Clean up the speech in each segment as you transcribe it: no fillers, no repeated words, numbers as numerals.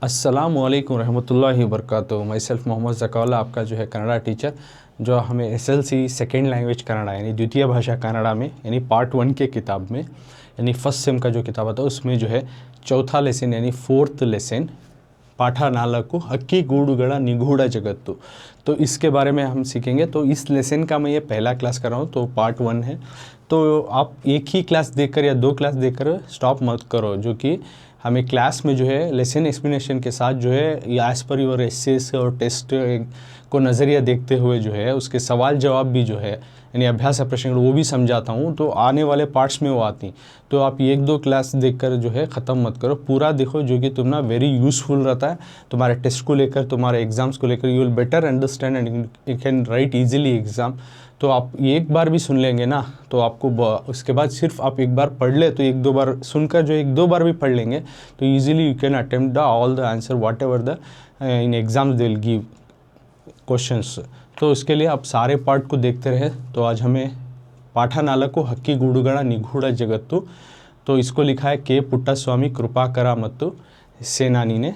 अस्सलामुअलैकुम रहमतुल्लाहि वबरकातुहू। My self Mohammad Zakaullah, आपका जो है कन्नड़ा टीचर, जो हमें एसएलसी सेकेंड लैंग्वेज कन्नड़ा यानी द्वितीय भाषा कन्नड़ा में यानी पार्ट 1 के किताब में यानी फर्स्ट सेम का जो किताब आता है उसमें जो है चौथा लेसन यानी फोर्थ लेसन पाठ 4 हक्की गूಡುಗಳ निगूढ़ जगत्तु, तो इसके बारे में हम सीखेंगे। तो इस लेसन का मैं ये पहला क्लास कर रहा हूँ, तो पार्ट 1 है। तो आप एक ही क्लास देखकर या 2 क्लास देखकर स्टॉप मत करो, जो कि हमें क्लास में जो है लेसन एक्सप्लेनेशन के साथ जो है एज़ पर योर एसेस और टेस्ट को नज़रिया देखते हुए जो है उसके सवाल जवाब भी जो है यानी अभ्यास प्रश्न वो भी समझाता हूँ। तो आने वाले पार्ट्स में वो आती, तो आप 1-2 क्लास देखकर जो है ख़त्म मत करो, पूरा देखो, जो कि तुम ना वेरी यूज़फुल रहता है तुम्हारे टेस्ट को लेकर, तुम्हारे एग्ज़ाम्स को लेकर। You will better understand and you can write easily exam. तो आप एक बार भी सुन लेंगे ना, तो आपको उसके बाद सिर्फ आप एक बार पढ़ ले, तो 1-2 बार सुनकर जो 1-2 बार भी पढ़ लेंगे तो easily you can attempt the all the answer what ever the in exams they will give questions. तो उसके लिए आप सारे पार्ट को देखते रहे। तो आज हमें पाठ 4 हक्की गूಡುಗಳ निगूढ़ जगत्तु, तो इसको लिखा है के पुट्टस्वामी कृपाकर मत्तु सेनानी ने।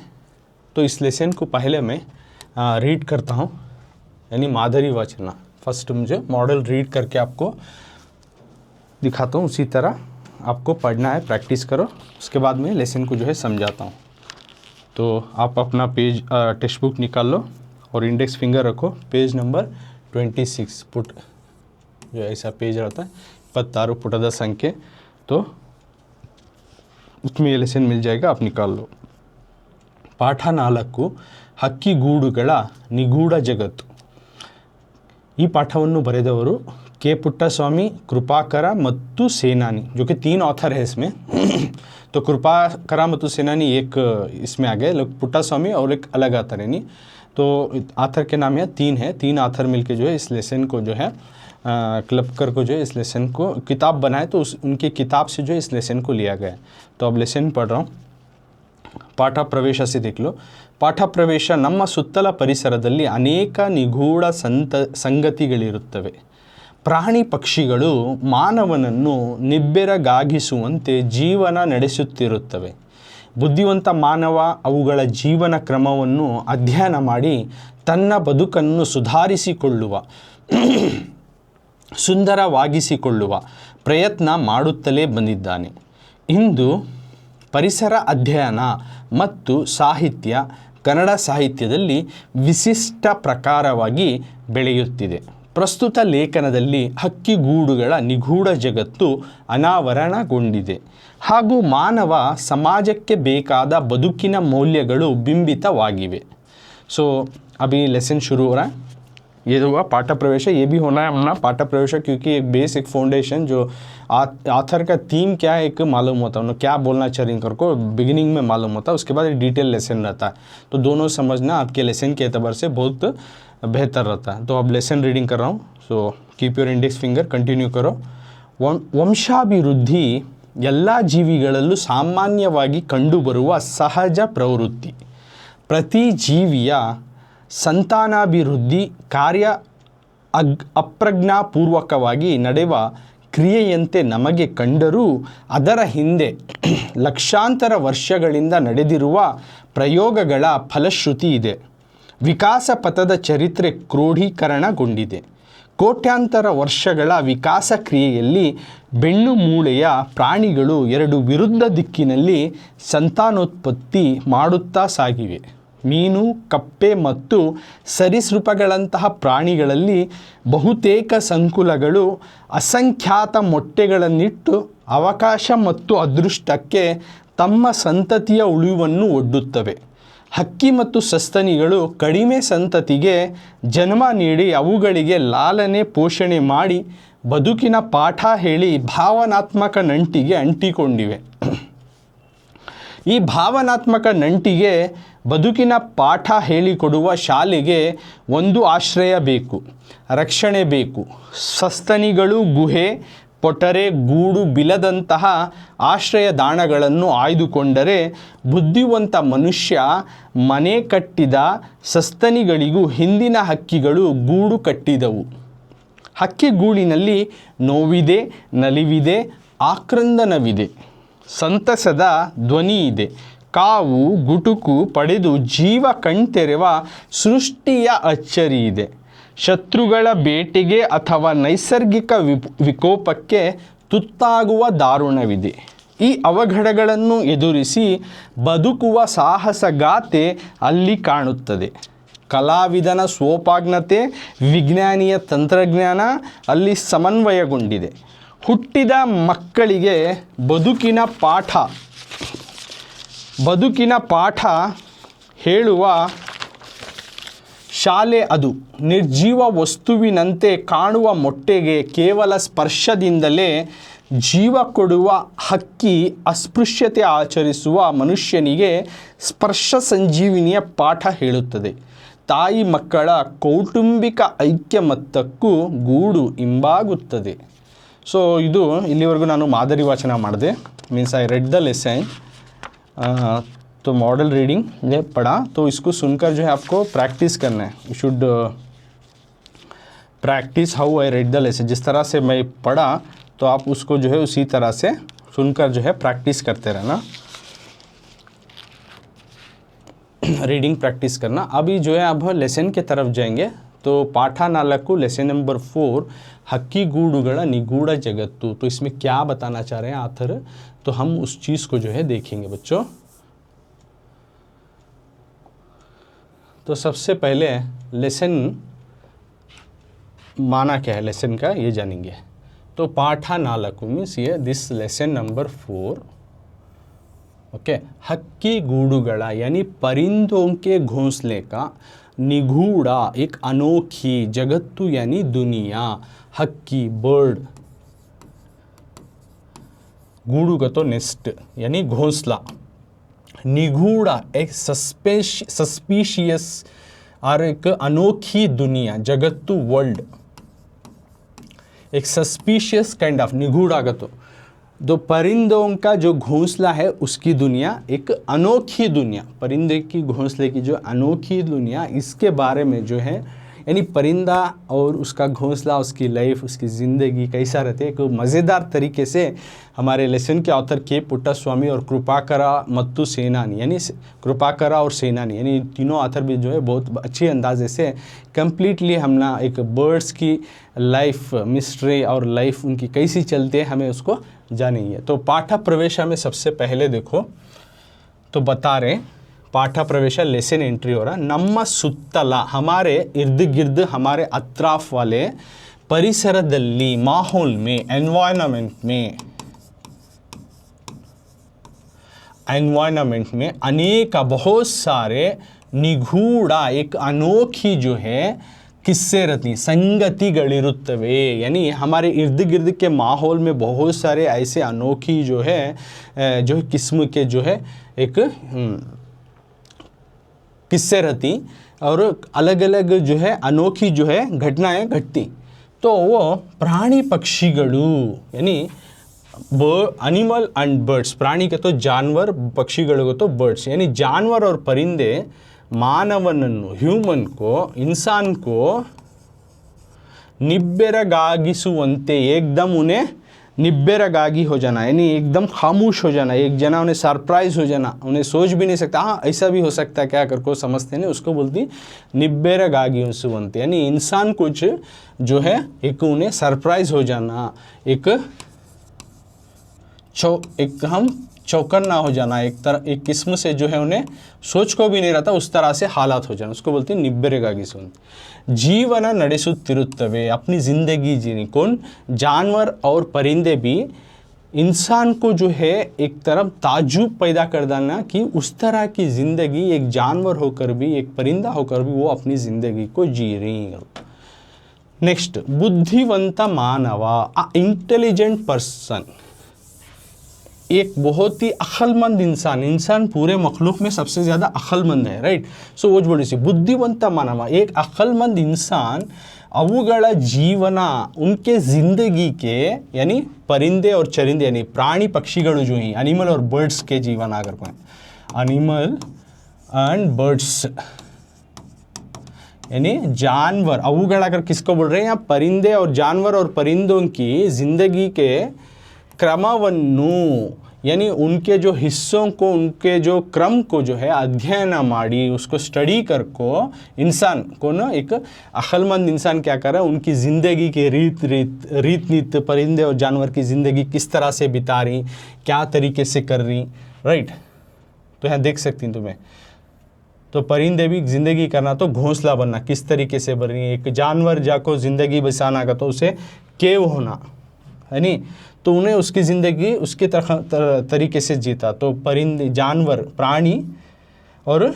तो इस लेसन को पहले मैं रीड करता हूँ यानी माधुरी वाचना। फर्स्ट मुझे मॉडल रीड करके आपको दिखाता हूँ, उसी तरह आपको पढ़ना है, प्रैक्टिस करो। उसके बाद में लेसन को जो है समझाता हूँ। तो आप अपना पेज टेक्स्ट बुक निकाल लो और इंडेक्स फिंगर रखो, पेज नंबर 26 पुट जो ऐसा पेज रहता है 26 पुटದ संख्ये, तो उसमें ये लेसन मिल जाएगा, आप निकाल लो। पाठ 4 हक्की ಗೂಡುಗಳ निगूढ़ जगत्तु। ಈ ಪಾಠವನ್ನು ಬರೆದವರು के पुट्टस्वामी कृपाकर मत्तु सेनानी, जो कि 3 ऑथर है इसमें। तो कृपाकर मत्तु सेनानी एक इसमें आ गए, पुट्टस्वामी और एक अलग ऑथर है नहीं, तो ऑथर के नाम है 3 है। 3 ऑथर मिलके जो है इस लेसन को जो है क्लबकर को जो है इस लेसन को किताब बनाए, तो उनकी किताब से जो है इस लेसन को लिया गया। तो अब लेसन पढ़ रहा हूँ। ಪಾಠ ಪ್ರವೇಶ से देख लो। ಪಾಠ ಪ್ರವೇಶ ನಮ್ಮ ಸುತ್ತಲ ಪರಿಸರದಲ್ಲಿ ಅನೇಕ ನಿಗೂಢ ಸಂಗತಿಗಳಿರುತ್ತವೆ. ಪ್ರಾಣಿ ಪಕ್ಷಿಗಳು ಮಾನವನನ್ನು ನಿಬ್ಬೆರಗಾಗಿಸುವಂತೆ ಜೀವನ ನಡೆಸುತ್ತಿರುತ್ತವೆ. ಬುದ್ಧಿವಂತ ಮಾನವ ಅವುಗಳ ಜೀವನ ಕ್ರಮವನ್ನು ಅಧ್ಯಯನ ಮಾಡಿ ತನ್ನ ಬದುಕನ್ನು ಸುಧಾರಿಸಿಕೊಳ್ಳುವ ಸುಂದರವಾಗಿಸಿಕೊಳ್ಳುವ ಪ್ರಯತ್ನ ಮಾಡುತ್ತಲೇ ಬಂದಿದ್ದಾನೆ. ಇಂದು ಪರಿಸರ ಅಧ್ಯಯನ ಮತ್ತು ಸಾಹಿತ್ಯ ಕನ್ನಡ ಸಾಹಿತ್ಯದಲ್ಲಿ ವಿಶಿಷ್ಟ ಪ್ರಕಾರವಾಗಿ ಬೆಳೆಯುತ್ತಿದೆ. ಪ್ರಸ್ತುತ ಲೇಖನದಲ್ಲಿ ಹಕ್ಕಿಗೂಡುಗಳ ನಿಗೂಢ ಜಗತ್ತು ಅನಾವರಣಗೊಂಡಿದೆ ಹಾಗೂ ಮಾನವ ಸಮಾಜಕ್ಕೆ ಬೇಕಾದ ಬದುಕಿನ ಮೌಲ್ಯಗಳು ಬಿಂಬಿತವಾಗಿವೆ. सो अभी लेसन शुरू हो रहा है। ये हुआ पाठ प्रवेश, ये भी होना है अपना पाठ प्रवेश, क्योंकि एक बेस एक फाउंडेशन जो आथर का थीम क्या है एक मालूम होता है, उन्होंने क्या बोलना चाह रही को बिगिनिंग में मालूम होता है, उसके बाद डिटेल लेसन रहता है। तो दोनों समझना आपके लेसन के एतबार से बहुत बेहतर रहता है। तो अब लेसन रीडिंग कर रहा हूँ, so keep your index finger, continue करो। ವಂಶಾಭಿವೃದ್ಧಿ ಎಲ್ಲ ಜೀವಿಗಳಲ್ಲೂ ಸಾಮಾನ್ಯವಾಗಿ ಕಂಡುಬರುವ ಸಹಜ ಪ್ರವೃತ್ತಿ. ಪ್ರತಿ ಜೀವಿಯ ಸಂತಾನಾಭಿವೃದ್ಧಿ ಕಾರ್ಯ ಅಪ್ರಜ್ಞಾಪೂರ್ವಕವಾಗಿ ನಡೆಯುವ ಕ್ರಿಯೆಯಂತೆ ನಮಗೆ ಕಂಡರೂ ಅದರ ಹಿಂದೆ ಲಕ್ಷಾಂತರ ವರ್ಷಗಳಿಂದ ನಡೆದಿರುವ ಪ್ರಯೋಗಗಳ ಫಲಶ್ರುತಿ ಇದೆ. ವಿಕಾಸ ಪಥದ ಚರಿತ್ರೆ ಕ್ರೋಢೀಕರಣಗೊಂಡಿದೆ. ಕೋಟ್ಯಾಂತರ ವರ್ಷಗಳ ವಿಕಾಸ ಕ್ರಿಯೆಯಲ್ಲಿ ಬೆನ್ನು ಮೂಳೆಯ ಪ್ರಾಣಿಗಳು 2 ವಿರುದ್ಧ ದಿಕ್ಕಿನಲ್ಲಿ ಸಂತಾನೋತ್ಪತ್ತಿ ಮಾಡುತ್ತಾ ಸಾಗಿವೆ. ಮೀನು, ಕಪ್ಪೆ ಮತ್ತು ಸರೀಸೃಪಗಳಂತಹ ಪ್ರಾಣಿಗಳಲ್ಲಿ ಬಹುತೇಕ ಸಂಕುಲಗಳು ಅಸಂಖ್ಯಾತ ಮೊಟ್ಟೆಗಳನ್ನಿಟ್ಟು ಅವಕಾಶ ಮತ್ತು ಅದೃಷ್ಟಕ್ಕೆ ತಮ್ಮ ಸಂತತಿಯ ಉಳಿವನ್ನು ಒಡ್ಡುತ್ತವೆ. ಹಕ್ಕಿ ಮತ್ತು ಸಸ್ತನಿಗಳು ಕಡಿಮೆ ಸಂತತಿಗೆ ಜನ್ಮ ನೀಡಿ ಅವುಗಳಿಗೆ ಲಾಲನೆ ಪೋಷಣೆ ಮಾಡಿ ಬದುಕಿನ ಪಾಠ ಹೇಳಿ ಭಾವನಾತ್ಮಕ ನಂಟಿಗೆ ಅಂಟಿಕೊಂಡಿವೆ. ಈ ಭಾವನಾತ್ಮಕ ನಂಟಿಗೆ ಬದುಕಿನ ಪಾಠ ಹೇಳಿಕೊಡುವ ಶಾಲೆಗೆ ಒಂದು ಆಶ್ರಯ ಬೇಕು, ರಕ್ಷಣೆ ಬೇಕು. ಸಸ್ತನಿಗಳು ಗುಹೆ, ಪೊಟರೆ, ಗೂಡು, ಬಿಲದಂತಹ ಆಶ್ರಯದಾಣಗಳನ್ನು ಆಯ್ದುಕೊಂಡರೆ ಬುದ್ಧಿವಂತ ಮನುಷ್ಯ ಮನೆ ಕಟ್ಟಿದ. ಸಸ್ತನಿಗಳಿಗೂ ಹಿಂದಿನ ಹಕ್ಕಿಗಳು ಗೂಡು ಕಟ್ಟಿದವು. ಹಕ್ಕಿಗೂಡಿನಲ್ಲಿ ನೋವಿದೆ, ನಲಿವಿದೆ, ಆಕ್ರಂದನವಿದೆ, ಸಂತಸದ ಧ್ವನಿ ಇದೆ, ಕಾವು ಗುಟುಕು ಪಡೆದು ಜೀವ ಕಣ್ತೆರೆವ ಸೃಷ್ಟಿಯ ಅಚ್ಚರಿ ಇದೆ. ಶತ್ರುಗಳ ಬೇಟೆಗೆ ಅಥವಾ ನೈಸರ್ಗಿಕ ವಿಕೋಪಕ್ಕೆ ತುತ್ತಾಗುವ ದಾರುಣವಿದೆ. ಈ ಅವಘಡಗಳನ್ನು ಎದುರಿಸಿ ಬದುಕುವ ಸಾಹಸಗಾಥೆ ಅಲ್ಲಿ ಕಾಣುತ್ತದೆ. ಕಲಾವಿದನ ಸ್ವೋಪಜ್ಞತೆ, ವಿಜ್ಞಾನಿಯ ತಂತ್ರಜ್ಞಾನ ಅಲ್ಲಿ ಸಮನ್ವಯಗೊಂಡಿದೆ. ಹುಟ್ಟಿದ ಮಕ್ಕಳಿಗೆ ಬದುಕಿನ ಪಾಠ ಹೇಳುವ ಶಾಲೆ ಅದು. ನಿರ್ಜೀವ ವಸ್ತುವಿನಂತೆ ಕಾಣುವ ಮೊಟ್ಟೆಗೆ ಕೇವಲ ಸ್ಪರ್ಶದಿಂದಲೇ ಜೀವ ಕೊಡುವ ಹಕ್ಕಿ, ಅಸ್ಪೃಶ್ಯತೆ ಆಚರಿಸುವ ಮನುಷ್ಯನಿಗೆ ಸ್ಪರ್ಶ ಸಂಜೀವಿನಿಯ ಪಾಠ ಹೇಳುತ್ತದೆ. ತಾಯಿ ಮಕ್ಕಳ ಕೌಟುಂಬಿಕ ಐಕ್ಯಮತ್ತಕ್ಕೂ ಗೂಡು ಇಂಬಾಗುತ್ತದೆ. ಸೊ ಇದು ಇಲ್ಲಿವರೆಗೂ ನಾನು ಮಾದರಿ ವಾಚನ ಮಾಡಿದೆ. Means I read the lesson. तो मॉडल रीडिंग ये पढ़ा, तो इसको सुनकर जो है आपको प्रैक्टिस करना है. You should practice how I read the lesson. जिस तरह से मैं पढ़ा तो आप उसको जो है उसी तरह से सुनकर जो है प्रैक्टिस करते रहना, रीडिंग प्रैक्टिस करना. अभी जो है अब लेसन के तरफ जाएंगे. तो पाठ 4 लेसन नंबर 4 हक्की गूडुಗಳ निगूढ़ जगत्तु. तो इसमें क्या बताना चाह रहे हैं आथर, तो हम उस चीज़ को जो है देखेंगे बच्चों. तो सबसे पहले लेसन माना क्या है लेसन का ये जानेंगे. तो पाठ 4 मीन्स ये दिस लेसन नंबर 4 ओके. हक्की गूडुಗಳ यानी परिंदों के घोंसले का, निगूढ़ा एक अनोखी, जगत्तु यानी दुनिया, हक्की बर्ड, गूडू का तो नेस्ट यानी घोंसला, निगूढ़ा एक सस्पिशियस और एक अनोखी दुनिया, जगत्तु वर्ल्ड, एक सस्पिशियस काइंड ऑफ निगूढ़ा का तो परिंदों का जो घोंसला है उसकी दुनिया एक अनोखी दुनिया, परिंदे की घोंसले की जो अनोखी दुनिया, इसके बारे में जो है यानी परिंदा और उसका घोंसला, उसकी लाइफ, उसकी ज़िंदगी कैसा रहती है, एक मज़ेदार तरीके से हमारे लेसन के ऑथर के पुट्टास्वामी और कृपाकरा मत्तु सेनानी यानी कृपाकरा और सेनानी यानी तीनों ऑथर भी जो है बहुत अच्छी अंदाजे से कम्प्लीटली हमने एक बर्ड्स की लाइफ मिस्ट्री और लाइफ उनकी कैसी चलती है हमें उसको जानेंगे. तो पाठ प्रवेशा में सबसे पहले देखो तो बता रहे पाठ प्रवेश लेसन एंट्री हो रहा. ನಮ್ಮ ಸುತ್ತಲ हमारे इर्द गिर्द हमारे अतराफ वाले परिसरದಲ್ಲಿ माहौल में एनवायरनमेंट में अनेक बहुत सारे निगूढ़ एक अनोखी जो है किस्से रहती संगतिಗಳಿರುತ್ತವೆ. यानी हमारे इर्द गिर्द के माहौल में बहुत सारे ऐसे अनोखी जो है किस्म के जो है एक किस्से रहती और अलग अलग जो है अनोखी जो है घटनाएं घटती. तो वो प्राणी पक्षिಗಳು यानी एनिमल एंड बर्ड्स, प्राणी के तो जानवर, पक्षिಗಳು तो बर्ड्स, यानी जानवर और परिंदे मानवनನ್ನು ह्यूमन को, इंसान को निब्बेरगागिಸುವಂತೆ एकदम उन्हें निब्बेरगागी हो जाना यानी एकदम खामोश हो जाना, एक जना उन्हें सरप्राइज हो जाना, उन्हें सोच भी नहीं सकता हाँ ऐसा भी हो सकता है क्या कर को समझते नहीं, उसको बोलती निब्बेरगागिಸುವಂತೆ यानी इंसान कुछ जो है एक उन्हें सरप्राइज हो जाना, एक हम चौकन्ना हो जाना, एक किस्म से जो है उन्हें सोच को भी नहीं रहता उस तरह से हालात हो जाना, उसको बोलते हैं निब्बेरगागिಸುವಂತೆ. जीवन ನಡೆಸುತ್ತಿರುತ್ತವೆ अपनी ज़िंदगी जीने कौन, जानवर और परिंदे भी इंसान को जो है एक तरफ ताजुब पैदा कर देना कि उस तरह की ज़िंदगी एक जानवर होकर भी, एक परिंदा होकर भी वो अपनी ज़िंदगी को जी रही है. नेक्स्ट बुद्धिवंत मानव, इंटेलिजेंट पर्सन, एक बहुत ही अक्लमंद इंसान पूरे मखलूक में सबसे ज़्यादा अक्लमंद है, राइट. सो वो बोली सी बुद्धिवंत मानव एक अक्लमंद इंसान, अवुಗಳ जीवन उनके ज़िंदगी के यानी परिंदे और चरिंदे यानी प्राणी पक्षिಗಳು जो हैं एनिमल और बर्ड्स के जीवन अगर कोई एनिमल एंड बर्ड्स यानी जानवर, अवुಗಳ अगर किसको बोल रहे हैं यहाँ परिंदे और जानवर और परिंदों की ज़िंदगी के क्रमವನ್ನು यानी उनके जो हिस्सों को, उनके जो क्रम को जो है अध्ययन माड़ी, उसको स्टडी कर को इंसान को ना, एक अक्लमंद इंसान क्या कर रहा है, उनकी ज़िंदगी के रीत नीत, परिंदे और जानवर की ज़िंदगी किस तरह से बिता रही, क्या तरीके से कर रही, राइट। तो यहाँ देख सकती हैं तुम्हें, तो परिंदे भी ज़िंदगी करना तो घोंसला बनना किस तरीके से बन रही है। एक जानवर जाको ज़िंदगी बसाना का तो उसे केव होना है नहीं, तो उन्हें उसकी ज़िंदगी उसके तरीके से जीता। तो परिंदे, जानवर, प्राणी और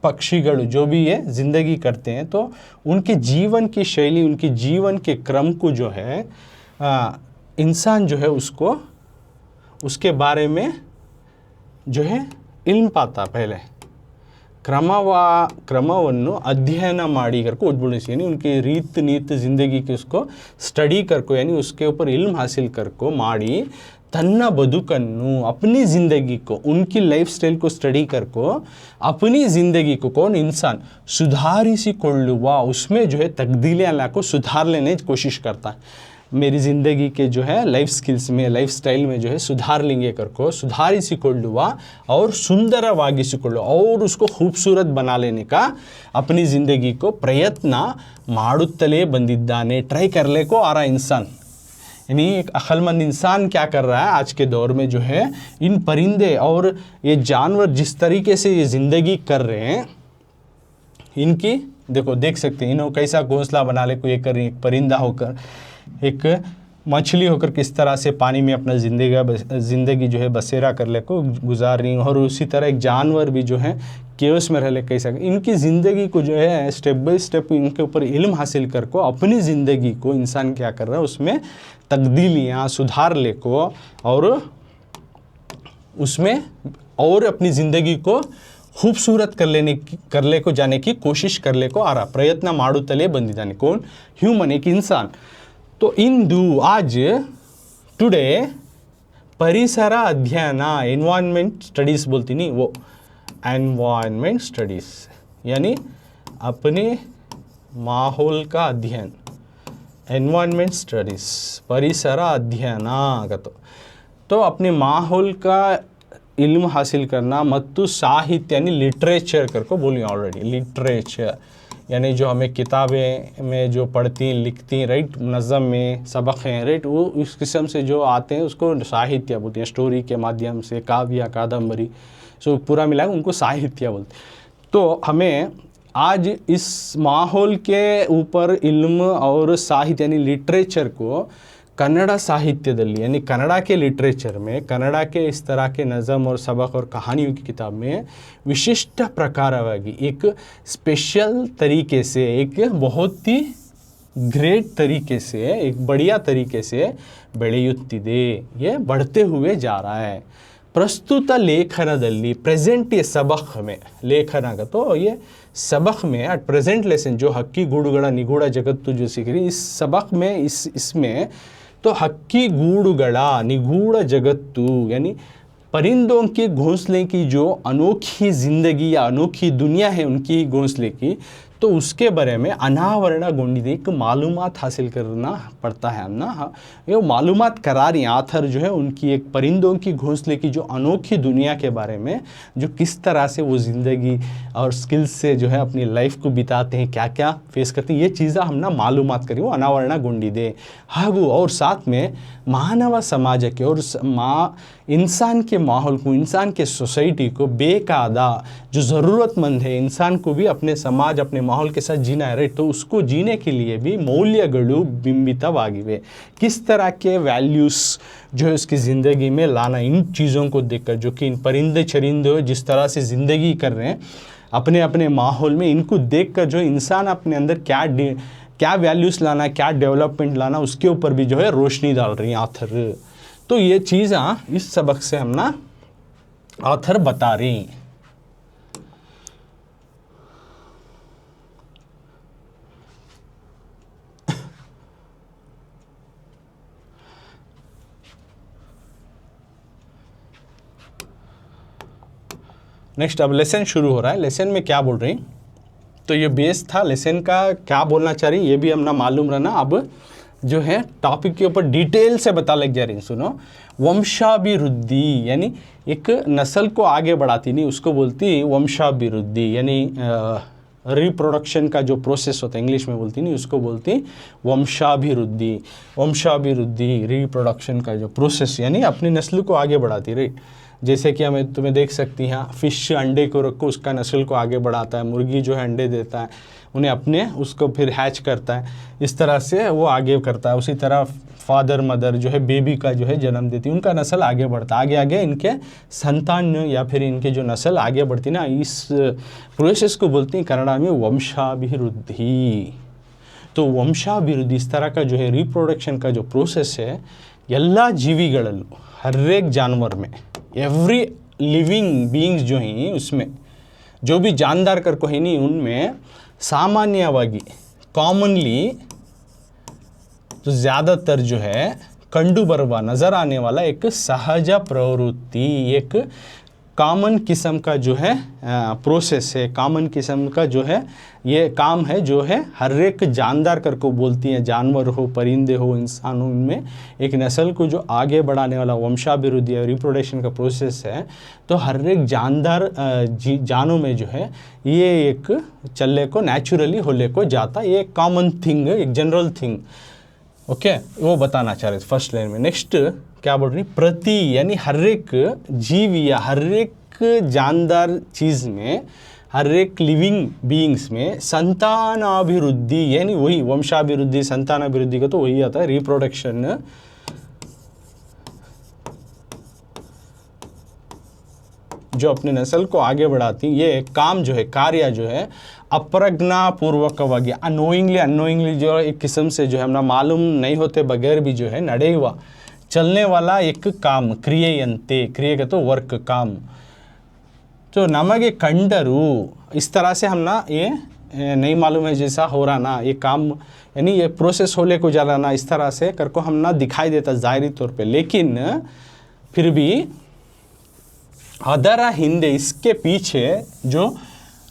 पक्षीगण जो भी ये ज़िंदगी करते हैं, तो उनके जीवन की शैली, उनकी जीवन के क्रम को जो है इंसान जो है उसको, उसके बारे में जो है इल्म पाता। पहले क्रमವನ್ನು अध्ययन माड़ी करको उज्जवल, यानी उनकी रीत नीत ज़िंदगी के उसको स्टडी करको, यानी उसके ऊपर इल्म हासिल करको माड़ी तन्ना बदुकन्नु, अपनी ज़िंदगी को, उनकी लाइफ स्टाइल को स्टडी करको अपनी ज़िंदगी को कौन इंसान सुधारिसिಕೊಳ್ಳುವ, उसमें जो है तब्दीलियाँ लाको सुधार लेने की कोशिश करता है। मेरी ज़िंदगी के जो है लाइफ स्किल्स में, लाइफ स्टाइल में जो है सुधार लेंगे करको सुधारिसिಕೊಳ್ಳುವ और सुंदरವಾಗಿಸಿಕೊಳ್ಳುವ, और उसको खूबसूरत बना लेने का अपनी ज़िंदगी को प्रयत्न ಮಾಡುತ್ತಲೇ ಬಂದಿದ್ದಾನೆ, ट्राई करने को आ रहा इंसान। यानी एक अक्लमंद इंसान क्या कर रहा है आज के दौर में, जो है इन परिंदे और ये जानवर जिस तरीके से ये ज़िंदगी कर रहे हैं, इनकी देखो, देख सकते हैं इन्हों कैसा घोंसला बना ले को ये कर रही है। एक परिंदा होकर, एक मछली होकर किस तरह से पानी में अपना ज़िंदगी जो है बसेरा कर ले को गुजार रही, और उसी तरह एक जानवर भी जो है केओस में रह ले कैसा, इनकी ज़िंदगी को जो है स्टेप बाय स्टेप इनके ऊपर इल्म हासिल कर को अपनी ज़िंदगी को इंसान क्या कर रहा है, उसमें तब्दीलियाँ सुधार ले को, और उसमें और अपनी ज़िंदगी को खूबसूरत कर ले को जाने की कोशिश कर ले को आ रहा, प्रयत्न ಮಾಡುತ್ತಲೇ ಬಂದಿದ್ದಾನೆ। कौन? ह्यूमन, एक इंसान। तो इंदु आज टुडे परिसर अध्ययन, एनवायरनमेंट स्टडीज़ बोलती नहीं, वो एनवायरनमेंट स्टडीज़, यानी अपने माहौल का अध्ययन, एनवायरनमेंट स्टडीज़, परिसर अध्ययन का तो अपने माहौल का इल्म हासिल करना, मत्तु साहित्य यानी लिटरेचर करको बोली ऑलरेडी, लिटरेचर यानी जो हमें किताबें में जो पढ़ती लिखती, राइट, नज़म में सबक हैं, राइट, वो इस किस्म से जो आते हैं उसको साहित्य बोलते हैं। स्टोरी के माध्यम से, काव्य, कादम्बरी, सो पूरा मिला उनको साहित्य बोलते। तो हमें आज इस माहौल के ऊपर इल्म और साहित्य यानी लिटरेचर को कन्नड़ साहित्यದಲ್ಲಿ, यानी कन्नड़ा के लिटरेचर में, कन्नड़ा के इस तरह के नज़म और सबक और कहानियों की किताब में विशिष्ट प्रकारವಾಗಿ एक स्पेशल तरीके से, एक बहुत ही ग्रेट तरीके से, एक बढ़िया तरीके से ಬೆಳೆಯುತ್ತಿದೆ, ये बढ़ते हुए जा रहा है। प्रस्तुत लेखनದಲ್ಲಿ, प्रेजेंट ये सबक में, लेखन का तो ये सबक में एट प्रेजेंट लेसन जो हक्की गूಡುಗಳ निगूढ़ जगत्तु जो सीख रही, इस सबक में, इसमें तो हक्की गूಡುಗಳ निगूढ़ जगत्तु यानी परिंदों के घोंसले की जो अनोखी ज़िंदगी या अनोखी दुनिया है उनकी घोंसले की, तो उसके बारे में अनावरणಗೊಂಡಿದೆ, एक मालूमात हासिल करना पड़ता है ना। ये मालूमात करा रही आथर जो है उनकी एक परिंदों की घोंसले की जो अनोखी दुनिया के बारे में, जो किस तरह से वो ज़िंदगी और स्किल्स से जो है अपनी लाइफ को बिताते हैं, क्या क्या फेस करते हैं, ये चीज़ें हम ना मालूमात करी, वो अनावरणಗೊಂಡಿದೆ। ಹಾಗೂ और साथ में मानव समाज के और इंसान के माहौल को, इंसान के सोसाइटी को बेकादा जो ज़रूरतमंद है इंसान को भी अपने समाज, अपने माहौल के साथ जीना है, राइट, तो उसको जीने के लिए भी मौल्यಗಳು बिंबितವಾಗಿವೆ, किस तरह के वैल्यूज़ जो है उसकी ज़िंदगी में लाना, इन चीज़ों को देखकर, जो कि इन परिंदे चरिंदे जिस तरह से ज़िंदगी कर रहे हैं अपने अपने माहौल में, इनको देखकर जो इंसान अपने अंदर क्या वैल्यूज़ लाना, क्या डेवलपमेंट लाना, उसके ऊपर भी जो है रोशनी डाल रही है आथर। तो ये चीज़ें इस सबक से हम ना आथर बता रही हैं। नेक्स्ट अब लेसन शुरू हो रहा है। लेसन में क्या बोल रही, तो ये बेस था लेसन का, क्या बोलना चाह रही ये भी हमने मालूम रहना। अब जो है टॉपिक के ऊपर डिटेल से बता लग जा रही है। सुनो, वंशाभिवृद्धि यानी एक नस्ल को आगे बढ़ाती नहीं, उसको बोलती वंशाभिवृद्धि, यानी रिप्रोडक्शन का जो प्रोसेस होता है, इंग्लिश में बोलती नहीं, उसको बोलती वंशाभिवृद्धि। वंशाभिवृद्धि रिप्रोडक्शन का जो प्रोसेस, यानी अपनी नस्ल को आगे बढ़ाती, राइट। जैसे कि हमें तुम्हें देख सकती हैं, फिश अंडे को रखो, उसका नस्ल को आगे बढ़ाता है, मुर्गी जो है अंडे देता है, उन्हें अपने उसको फिर हैच करता है, इस तरह से वो आगे करता है। उसी तरह फादर मदर जो है बेबी का जो है जन्म देती है, उनका नस्ल आगे बढ़ता है, आगे आगे इनके संतान या फिर इनके जो नस्ल आगे बढ़ती ना, इस प्रोसेस को बोलते हैं कन्नड़ा में वंशाभिवृद्धि। तो वंशाभिवृद्धि इस तरह का जो है रिप्रोडक्शन का जो प्रोसेस है, ಎಲ್ಲ ಜೀವಿಗಳಲ್ಲೂ हर एक जानवर में, एवरी लिविंग बीइंग्स जो हैं उसमें, जो भी जानदार करको है नहीं, उनमें सामान्यವಾಗಿ कॉमनली तो ज़्यादातर जो है कंडू बरवा नज़र आने वाला एक सहज प्रवृत्ति, एक कॉमन किस्म का जो है प्रोसेस है, कॉमन किस्म का जो है ये काम है, जो है हर एक जानदार कर को बोलती हैं, जानवर हो, परिंदे हो, इंसान हो, इनमें एक नस्ल को जो आगे बढ़ाने वाला वंशाभिवृद्धि और रिप्रोडक्शन का प्रोसेस है। तो हर एक जानदार जानों में जो है ये एक चलने को नेचुरली होने को जाता, ये एक कॉमन थिंग, एक जनरल थिंग, ओके वो बताना चाह रहे थे फर्स्ट लाइन में। नेक्स्ट क्या बोल रही, प्रति यानी हर एक जीव या हर एक जानदार चीज़ में, हर एक लिविंग बीइंग्स में संतानाभिवृद्धि, यानी वही वंशाभिवृद्धि, संतानाभिवृद्धि का तो वही आता है रिप्रोडक्शन, जो अपने नस्ल को आगे बढ़ाती, ये काम जो है, कार्य जो है अप्रज्ञापूर्वकವಾಗಿ अनोइंगली जो एक किस्म से जो है हमें मालूम नहीं होते बगैर भी जो है ನಡೆಯುವ चलने वाला एक काम, क्रियेयंते, क्रिये का तो वर्क, काम, तो नमगे कंडरू, इस तरह से हम ना ये नहीं मालूम है जैसा हो रहा ना ये काम, यानी ये प्रोसेस होले को जा रहा ना, इस तरह से कर को हम ना दिखाई देता ज़ाहिरी तौर पे, लेकिन फिर भी अदरा हिंदे, इसके पीछे जो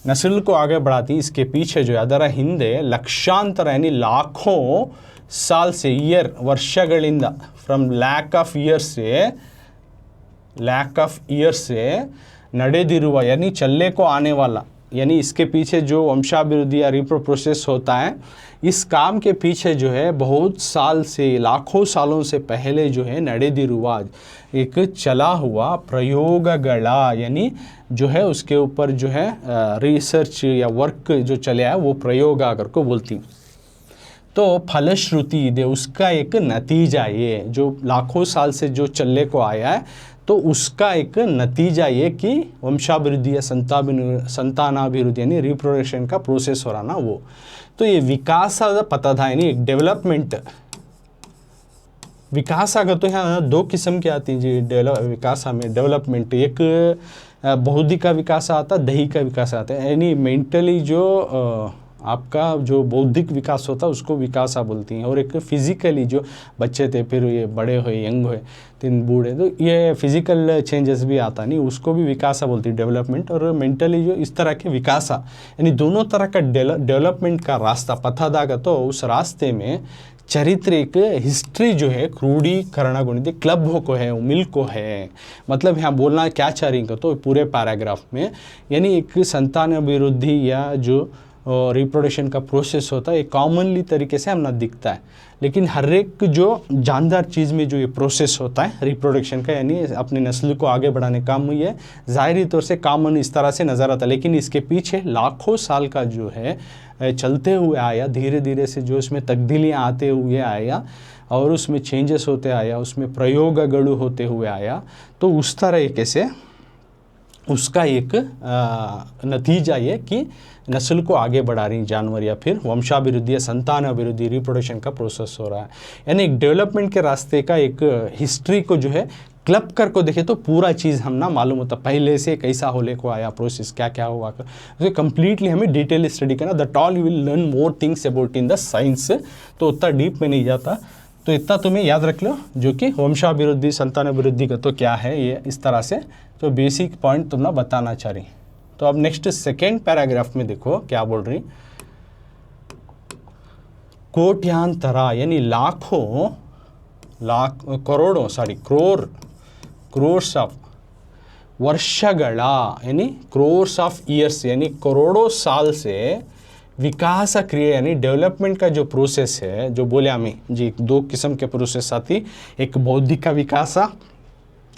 नस्ल को आगे बढ़ाती, इसके पीछे जो अदरा हिंदे लक्षांतर यानी लाखों साल से, ईयर वर्षಗಳಿಂದ, फ्रॉम लैक ऑफ ईयर से ನಡೆದಿರುವ, यानी चलने को आने वाला, यानी इसके पीछे जो वंशाभिवृद्धि या रिप्रो प्रोसेस होता है, इस काम के पीछे जो है बहुत साल से, लाखों सालों से पहले जो है ನಡೆದಿರುವ एक चला हुआ प्रयोगगला, यानी जो है उसके ऊपर जो है रिसर्च या वर्क जो चले है वो प्रयोग आकर को बोलती। तो फलश्रुति दे, उसका एक नतीजा, ये जो लाखों साल से जो चलने को आया है, तो उसका एक नतीजा ये कि वंशाभिवृद्धि या संतानाभिवृद्धि यानी रिप्रोडक्शन का प्रोसेस हो रहा ना वो, तो ये विकास पता था, यानी एक डेवलपमेंट, विकास अगर तो यहाँ दो किस्म के आती हैं जी विकास में, डेवलपमेंट, एक बौद्धिक का विकास आता, दैहिक का विकास आता है, यानी मेंटली जो आपका जो बौद्धिक विकास होता है उसको विकासा बोलती हैं, और एक फिज़िकली जो बच्चे थे फिर ये बड़े हुए, यंग हुए, तीन बूढ़े, तो ये फिज़िकल चेंजेस भी आता नहीं, उसको भी विकासा बोलती है, डेवलपमेंट, और मेंटली जो इस तरह के विकासा, यानी दोनों तरह का डेवलपमेंट का रास्ता पता दागा। तो उस रास्ते में चारित्रिक हिस्ट्री जो है क्रोडीकरण गुणित क्लब को है, मिल को है, मतलब यहाँ बोलना क्या चाह रही का तो पूरे पैराग्राफ में, यानी एक संतान अभिवृद्धि या जो रिप्रोडक्शन का प्रोसेस होता है ये कॉमनली तरीके से हमने दिखता है, लेकिन हर एक जो जानदार चीज़ में जो ये प्रोसेस होता है रिप्रोडक्शन का, यानी अपनी नस्ल को आगे बढ़ाने का काम, ये ज़ाहिरी तौर से कॉमन इस तरह से नज़र आता है, लेकिन इसके पीछे लाखों साल का जो है चलते हुए आया, धीरे धीरे से जो इसमें तब्दीलियाँ आते हुए आया, और उसमें चेंजेस होते आया, उसमें प्रयोगगणु होते हुए आया, तो उस तरीके से उसका एक नतीजा ये कि नस्ल को आगे बढ़ा रही जानवर, या फिर वंशाभिवृद्धि या संतान अभिवृद्धि रिप्रोडक्शन का प्रोसेस हो रहा है, यानी एक डेवलपमेंट के रास्ते का एक हिस्ट्री को जो है क्लब कर को देखे तो पूरा चीज़ हम ना मालूम होता पहले से कैसा होले को आया, प्रोसेस क्या क्या हुआ, तो कम्प्लीटली हमें डिटेल स्टडी करना, that all you will learn more things about in the science, तो उतना डीप में नहीं जाता, तो इतना तुम्हें याद रख लो जो कि वंशाभिवृद्धि संतानाभिवृद्धि का तो क्या है ये, इस तरह से तो बेसिक पॉइंट तुम ना बताना चाह रही। तो अब नेक्स्ट सेकेंड पैराग्राफ में देखो क्या बोल रही, कोट्यांतरा यानी लाखों करोड़ों क्रोर्स ऑफ वर्षगळ यानी क्रोर्स ऑफ ईयर्स यानी करोड़ों साल से विकास क्रिया यानी डेवलपमेंट का जो प्रोसेस है, जो बोले हमें जी 2 किस्म के प्रोसेस आती, एक बौद्धिक का विकास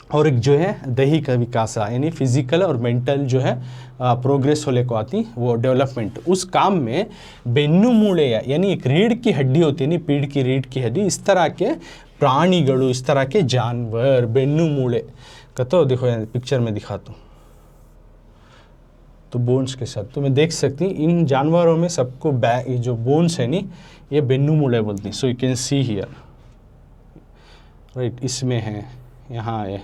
और एक जो है दैहिक विकास यानी फिजिकल और मेंटल जो है प्रोग्रेस होने को आती, वो डेवलपमेंट। उस काम में बेन्नु मूले यानी एक रीढ़ की हड्डी होती है, नहीं पीठ की रीढ़ की हड्डी, इस तरह के प्राणीगणु, इस तरह के जानवर बेन्नु मूले का, तो देखो पिक्चर में दिखाता हूँ तो बोन्स के साथ तो मैं देख सकती इन जानवरों में सबको ये जो बोन्स है नी, ये बेन्नु मूले बोलती। So you can see here right, इसमें है, यहाँ है,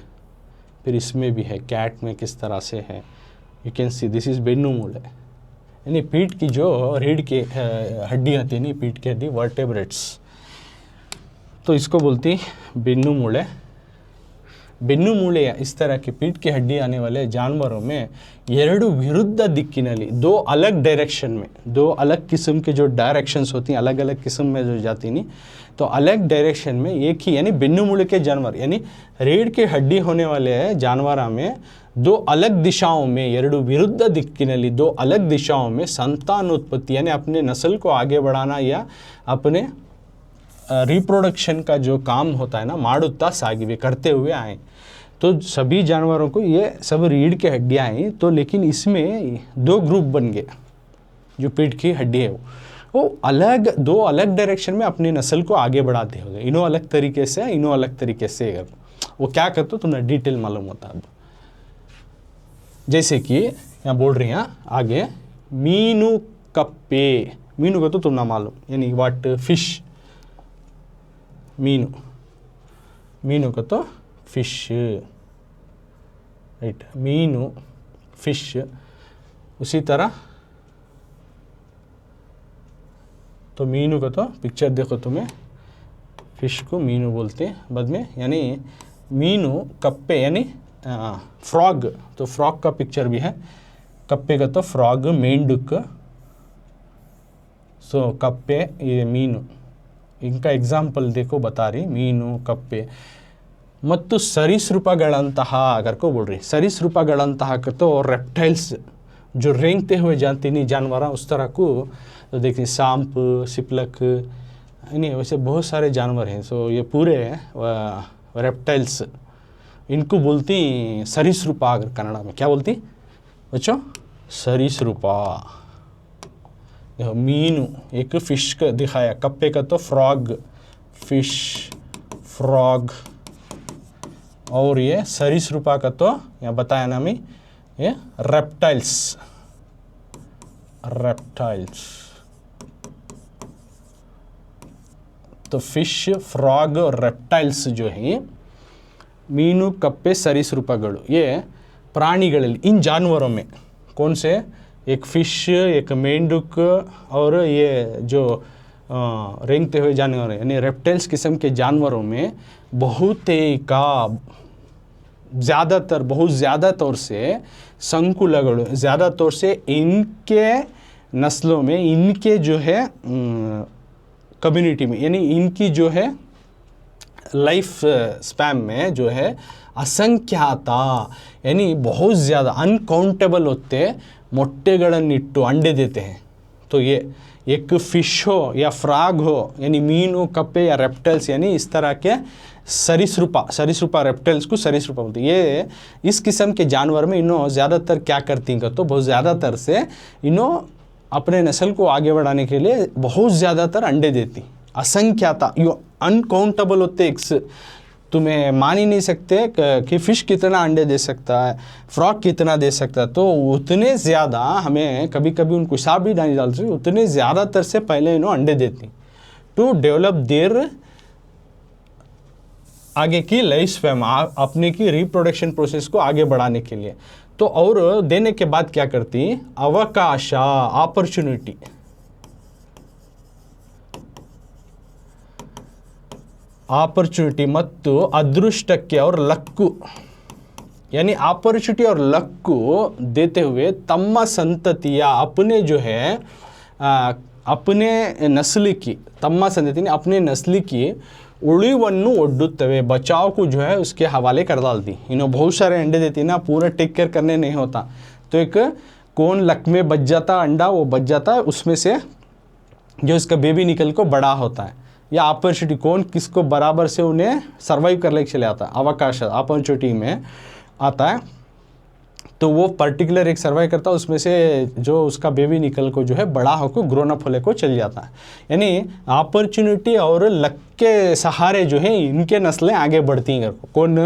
फिर इसमें भी है, कैट में किस तरह से है, you can see this is बेन्नु मूले यानी पीठ की जो रीढ़ की हड्डी होती है, नहीं पीठ की हड्डी, वर्टेब्रेट्स, तो इसको बोलती बेन्नु मूले। बेन्नु मूले इस तरह की पीठ की हड्डी आने वाले जानवरों में 2 विरुद्ध दिक्किनली, 2 अलग डायरेक्शन में, 2 अलग किस्म के जो डायरेक्शंस होती हैं, अलग अलग किस्म में जो जाती नहीं, तो अलग डायरेक्शन में एक ही यानी बेन्नु मूले के जानवर यानी रीढ़ की हड्डी होने वाले जानवरों में 2 अलग दिशाओं में, 2 विरुद्ध दिक्किनली, 2 अलग दिशाओं में संतानोत्पत्ति यानी अपने नस्ल को आगे बढ़ाना या अपने रिप्रोडक्शन का जो काम होता है ना, माडुत्ता सागिवे करते हुए आए। तो सभी जानवरों को ये सब रीढ़ की हड्डियाँ हैं, तो लेकिन इसमें 2 ग्रुप बन गए, जो पीठ की हड्डी है वो अलग 2 अलग डायरेक्शन में अपनी नस्ल को आगे बढ़ाते हो गए, इन्हों अलग तरीके से, इन्हों अलग तरीके से। वो क्या करते हो तुम्हें डिटेल मालूम होता है। अब जैसे कि यहाँ बोल रही हैं आगे, मीनू कप्पे, मीनू का तो तुम ना मालूम यानी वाट फिश, मीनू का तो फिश राइट, मीनू फिश। उसी तरह तो मीनू का तो पिक्चर देखो तुम्हें, फिश को मीनू बोलते हैं बाद में, यानी मीनू कप्पे यानी फ्रॉग, तो फ्रॉग का पिक्चर भी है, कप्पे का तो फ्रॉग, मेंढक, सो कप्पे ये मीनू, इनका एग्जाम्पल देखो बता रही, मीनू कप्पे। ಮತ್ತು सरीसृपಗಳಂತಹ अगर को बोल रही, सरीसृपಗಳಂತಹ तो रेप्टाइल्स जो रेंगते हुए जानते नहीं जानवर, उस तरह को तो देखिए सांप, सिपलक, नहीं वैसे बहुत सारे जानवर हैं। सो ये पूरे रेप्टाइल्स, इनको बोलती सरीसृपा। अगर कन्नड़ा में क्या बोलती बच्चों? सरीसृपा। देखो मीनू एक फिश का दिखाया, कप्पे का तो फ्रॉग, फिश, फ्रॉग, और ये सरीसृपा का तो यहाँ बताया ना मैं, ये रेप्टाइल्स, रेप्टाइल्स। तो फिश, फ्रॉग और रेप्टाइल्स जो है, मीनू कप्पे सरीसृपಗಳು, ये प्राणिಗಳಲ್ಲಿ, इन जानवरों में कौन से, एक फिश, एक मेंढक और ये जो रेंगते हुए जानवर यानी रेप्टाइल्स किस्म के जानवरों में बहुतेका, ज़्यादातर, बहुत ज़्यादा तौर से संकुलಗಳು, ज़्यादा तौर से इनके नस्लों में, इनके जो है कम्युनिटी में, यानी इनकी जो है लाइफ स्पैन में जो है असंख्याता यानी बहुत ज़्यादा अनकाउंटेबल होते ಮೊಟ್ಟೆಗಳನ್ನಿಟ್ಟು अंडे देते हैं। तो ये एक फिश हो या फ्रॉग हो यानी मीन हो, कप्पे या रेप्टाइल्स, यानी इस तरह के सरीसृपा रेप्टाइल्स को सरीसृपा बोलते हैं। ये इस किस्म के जानवर में इन्हों ज़्यादातर क्या करती हैं तो बहुत ज़्यादातर से इन्हों अपने नस्ल को आगे बढ़ाने के लिए बहुत ज़्यादातर अंडे देती, असंख्याता, यो अनकाउंटेबल होते एक्स, तुम्हें मान ही नहीं सकते कि फ़िश कितना अंडे दे सकता है, फ्रॉग कितना दे सकता है। तो उतने ज़्यादा हमें कभी कभी उनको हिसाब भी नहीं डाल सकते, उतने ज़्यादातर से पहले इन्हों अंडे देती टू डेवलप देर आगे की लाइफ स्पैन, अपने की रिप्रोडक्शन प्रोसेस को आगे बढ़ाने के लिए। तो और देने के बाद क्या करती, अवकाश, अपॉर्चुनिटी, ಆಪರ್ಚುನಿಟಿ ಮತ್ತು ಅದೃಷ್ಟಕ್ಕೆ और लक्कू, यानी अपॉर्चुनिटी और लक्कू देते हुए तम्मा संतति या अपने जो है अपने नस्ल की तम्मा संतति ने अपने नस्ल की उड़ीवन्नु ओड्डुत्तवे, बचाव को जो है उसके हवाले कर डालती। बहुत सारे अंडे देती ना, पूरा टेक केयर करने नहीं होता, तो एक कौन लक में बच जाता अंडा, वो बच जाता है, उसमें से जो इसका बेबी निकल को बड़ा होता है। या अपॉर्चुनिटी कौन किसको बराबर से उन्हें सर्वाइव करने के लिए आता है, अवकाश अपॉर्चुनिटी में आता है, तो वो पर्टिकुलर एक सर्वाइव करता है, उसमें से जो उसका बेबी निकल को जो है बड़ा होकर ग्रोन अप होने को चल जाता है। यानी अपॉर्चुनिटी और लक के सहारे जो है इनके नस्लें आगे बढ़ती हैं। कौन,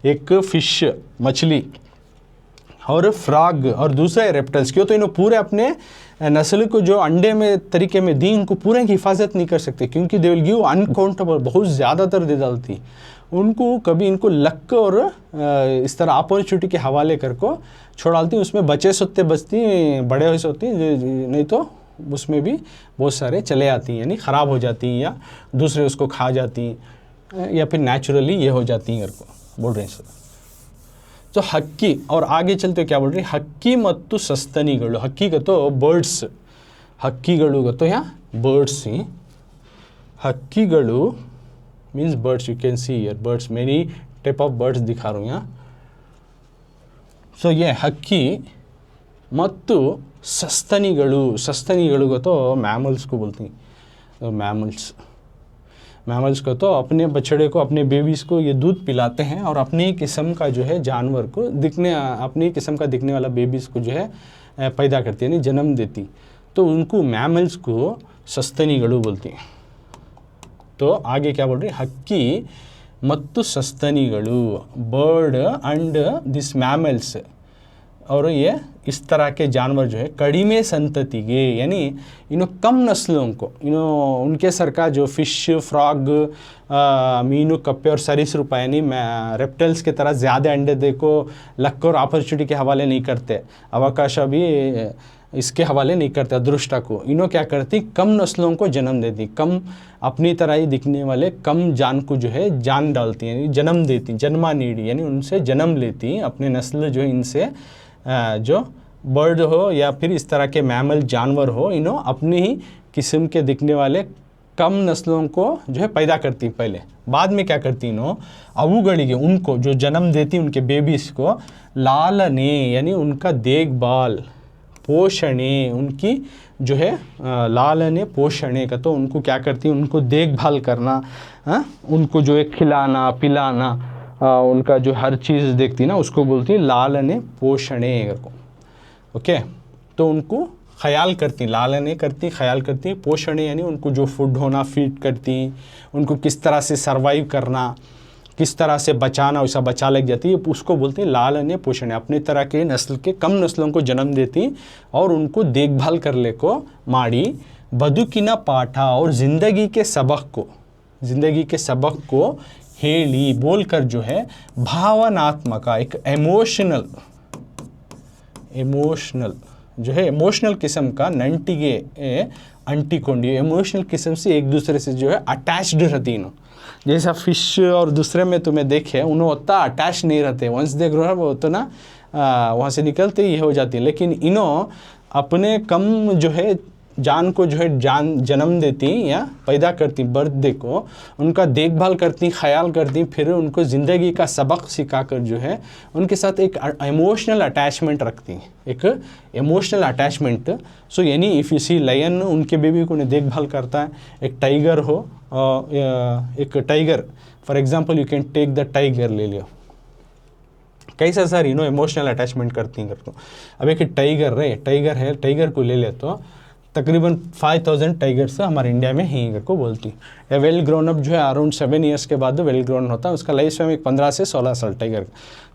एक फिश मछली और फ्रॉग और दूसरे रेप्टाइल्स, क्यों, तो इन्होंने पूरे अपने नस्ल को जो अंडे में तरीके में दी, उनको पूरे की हिफाजत नहीं कर सकते, क्योंकि दे विल गिव अनकाउंटेबल, बहुत ज़्यादातर दे डालती उनको, कभी इनको लक और इस तरह अपॉर्चुनिटी के हवाले कर को छोड़ डालती। उसमें बचे सोते बचती, बड़े हुए सोती, नहीं तो उसमें भी बहुत सारे चले आती हैं, यानी ख़राब हो जाती हैं या दूसरे उसको खा जाती हैं या फिर नेचुरली ये हो जाती हैं, को बोल रहे हैं सर। तो हक्की, और आगे चलते क्या बोल रही है, हक्की मत्तु सस्तनिगळु, हक्की का तो बर्ड्स, हक्कीगळु का तो यहाँ बर्ड्स ही, हक्कीगळु means birds, you can see here birds, many type of birds दिखा रहा हूँ यहाँ। सो ये हक्की मत्तु सस्तनिगळु, सस्तनिगळु को तो मैमल्स को बोलती हैं, तो मैमल्स को तो अपने बछड़े को, अपने बेबीज़ को ये दूध पिलाते हैं और अपने ही किस्म का जो है जानवर को अपनी ही किस्म का दिखने वाला बेबीज़ को जो है पैदा करती है, यानी जन्म देती, तो उनको मैमल्स को सस्तनिगळु बोलती हैं। तो आगे क्या बोल रही है, हक्की मत्तु सस्तनिगळु, बर्ड एंड दिस मैमल्स, और ये इस तरह के जानवर जो है कड़ीमे संतति के, यानी कम नस्लों को, उनके सर का जो फिश, फ्रॉग, मीनू, कप्पे और सरीसृप, यानी रेप्टाइल्स के तरह ज़्यादा अंडे देखो लक और अपॉर्चुनिटी के हवाले नहीं करते, अवकाश भी इसके हवाले नहीं करते, अदृष्टा को क्या करती, कम नस्लों को जन्म देती, कम अपनी तरह ही दिखने वाले कम जान को जो है जान डालती, यानी जन्म देती, जन्मा नीडी, यानी उनसे जन्म लेती, अपने नस्ल जो है इनसे जो बर्ड हो या फिर इस तरह के मैमल जानवर हो, अपनी ही किस्म के दिखने वाले कम नस्लों को जो है पैदा करती पहले, बाद में क्या करती अवुगळिगे, उनको जो जन्म देती उनके बेबीज़ को, लालने यानी उनका देखभाल, पोषणे उनकी जो है लालने पोषणे का तो उनको क्या करती, उनको देखभाल करना, उनको जो है खिलाना पिलाना, उनका जो हर चीज़ देखती ना उसको बोलती है लालने पोषणे को। ओके, तो उनको ख्याल करती, लालने करती, ख्याल करती, पोषणे यानी उनको जो फूड होना फीड करती, उनको किस तरह से सर्वाइव करना, किस तरह से बचाना, वैसा बचा लग जाती है, उसको बोलते हैं लालने पोषणे। अपने तरह के नस्ल के कम नस्लों को जन्म देती और उनको देखभाल कर ले को माड़ी, बदुकिना पाठा और ज़िंदगी के सबक को हेली बोलकर जो है भावनात्मक, एक इमोशनल जो है इमोशनल किस्म का नंटिगे अंटीकोंडी, इमोशनल किस्म से एक दूसरे से जो है अटैच्ड रहती हैं। जैसा फिश और दूसरे में तुम्हें देखे उन्हें उतना अटैच नहीं रहते, वंस दे ग्रो वो तो ना वहाँ से निकलते ही हो जाती है, लेकिन इन्हों अपने कम जो है जान को जो है जन्म देती या पैदा करती, बर्थडे को उनका देखभाल करती, ख्याल करती, फिर उनको ज़िंदगी का सबक सिखाकर जो है उनके साथ एक इमोशनल अटैचमेंट रखती, एक इमोशनल अटैचमेंट। सो यानी इफ़ यू सी लायन उनके बेबी को उन्हें देखभाल करता है, एक टाइगर हो, एक tiger for example you can take the tiger ले लियो, कैसा सर इमोशनल अटैचमेंट करती हैं करते। अब एक टाइगर है, टाइगर को ले ले तो तकरीबन 5000 टाइगर्स हमारे इंडिया में ही को बोलती है। वेल ग्रोन अप जो है अराउंड 7 ईयर्स के बाद वेल ग्रोन होता है, उसका लाइफ स्पैन 15 से 16 साल टाइगर।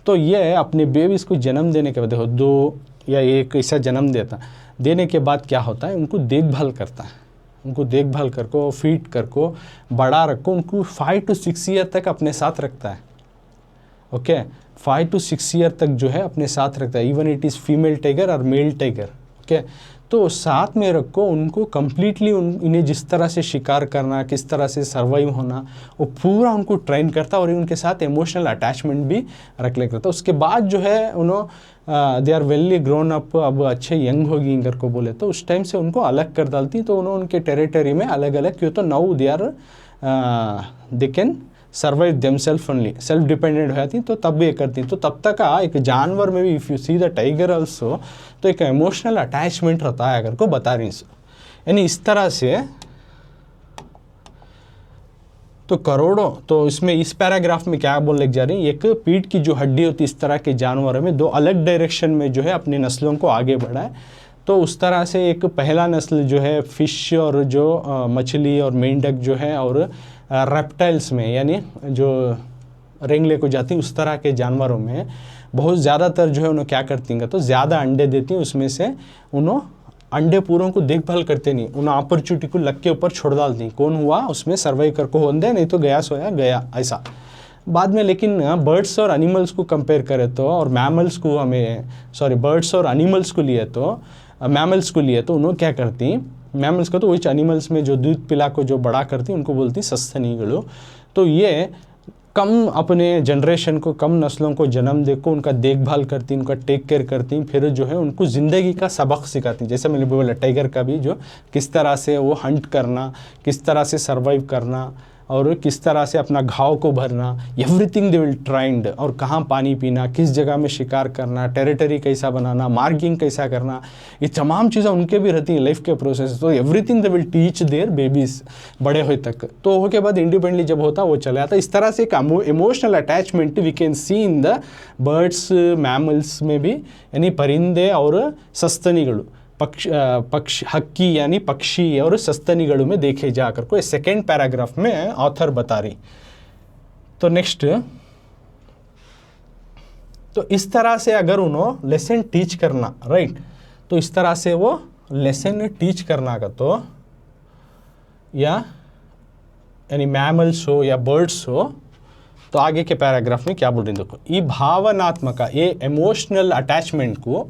तो ये अपने बेबीज़ को जन्म देने के बाद देखो 2 या 1 ऐसा जन्म देने के बाद क्या होता है, उनको देखभाल करता है, उनको देखभाल कर को फीड कर को बड़ा रखो, उनको 5 to 6 ईयर तक अपने साथ रखता है। ओके 5 to 6 ईयर तक जो है अपने साथ रखता है, even it is female tiger और मेल टाइगर। ओके। तो साथ में रखो उनको कम्प्लीटली इन्हें जिस तरह से शिकार करना, किस तरह से सर्वाइव होना, वो पूरा उनको ट्रेन करता और उनके साथ इमोशनल अटैचमेंट भी रख लेता था। उसके बाद जो है they are well grown up, अब अच्छे यंग होगी इनकर को बोले तो उस टाइम से उनको अलग कर डालती, तो उन्होंने उनके टेरिटरी में अलग अलग क्यों, तो now they are they can survive themselves only, self dependent हो जाती, तो तब ये करती। तो तब तक एक जानवर में भी if you see the tiger also, तो एक इमोशनल अटैचमेंट रहता है अगर को बता रही, यानी इस तरह से। तो करोड़ों, तो इसमें इस पैराग्राफ में क्या बोलने जा रही है, एक पीठ की जो हड्डी होती है इस तरह के जानवरों में दो अलग डायरेक्शन में जो है अपनी नस्लों को आगे बढ़ाए। तो उस तरह से एक पहला नस्ल जो है फिश और जो मछली और मेंढक जो है और रेप्टाइल्स में यानी जो रेंगले को जाती उस तरह के जानवरों में बहुत ज़्यादातर जो है उन्हें क्या करती हैं, तो ज़्यादा अंडे देती हैं, उसमें से उन्होंने अंडे पूरों को देखभाल करते नहीं, उन अपॉर्चुनिटी को लग के ऊपर छोड़ डालती, कौन हुआ उसमें सर्वाइव कर को होंदे, नहीं तो गया सोया गया ऐसा बाद में। लेकिन बर्ड्स और एनिमल्स को कंपेयर करें तो, और मैमल्स को हमें बर्ड्स और एनिमल्स को लिए तो मैमल्स को लिए तो उन्होंने क्या करती, मैमल्स को तो वही एनिमल्स में जो दूध पिला को जो बड़ा करती उनको बोलती सस्तनीगळु। तो ये कम अपने जनरेशन को, कम नस्लों को जन्म दे को उनका देखभाल करती, उनका टेक केयर करती, फिर जो है उनको ज़िंदगी का सबक सिखाती। जैसे मैंने बोला टाइगर का भी जो किस तरह से वो हंट करना, किस तरह से सर्वाइव करना और किस तरह से अपना घाव को भरना, एवरीथिंग दे विल ट्राइंड, और कहाँ पानी पीना, किस जगह में शिकार करना, टेरिटरी कैसा बनाना, मार्किंग कैसा करना, ये तमाम चीज़ें उनके भी रहती हैं लाइफ के प्रोसेस। तो everything they will teach there babies बड़े हुए तक। तो हो के बाद इंडिपेंडेंटली जब होता वो चले आता। इस तरह से एक emotional attachment we can see in the birds mammals में भी, यानी परिंदे और सस्तनीगळु हक्की यानी पक्षी और सस्तनीगळु में देखे जाकर को सेकेंड पैराग्राफ में ऑथर बता रही। तो नेक्स्ट, तो इस तरह से अगर उन्होंने लेसन टीच करना, राइट, तो इस तरह से वो लेसन टीच करना का तो यानी मैमल्स हो या बर्ड्स हो, तो आगे के पैराग्राफ में क्या बोल रही देखो, ये भावनात्मक, ये इमोशनल अटैचमेंट को,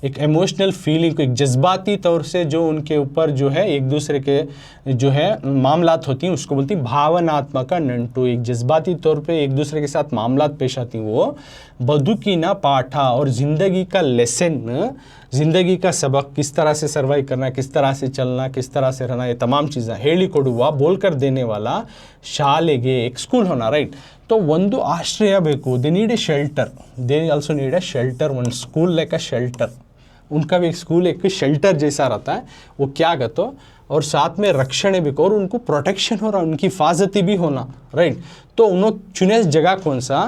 एक इमोशनल फीलिंग को, एक जज्बाती तौर से जो उनके ऊपर जो है एक दूसरे के जो है मामलात होती हैं उसको बोलती भावनात्मक नंटू। एक जज्बाती तौर पे एक दूसरे के साथ मामलात पेश आती हैं, वो बदुकीना पाठा और ज़िंदगी का लेसन, ज़िंदगी का सबक, किस तरह से सर्वाइव करना, किस तरह से चलना, किस तरह से रहना, ये तमाम चीज़ें हेली कोडुआ बोल कर देने वाला शालेगे एक स्कूल होना, राइट। तो ಒಂದು ಆಶ್ರಯ ಬೇಕು, they need A shelter, they also need a shelter, one school like a shelter, उनका भी एक स्कूल एक शेल्टर जैसा रहता है, वो क्या कहते हो, और साथ में रक्षण भी, और उनको प्रोटेक्शन हो रहा, उनकी हिफाजती भी होना, राइट। तो उन्होंने चुने जगह कौन सा,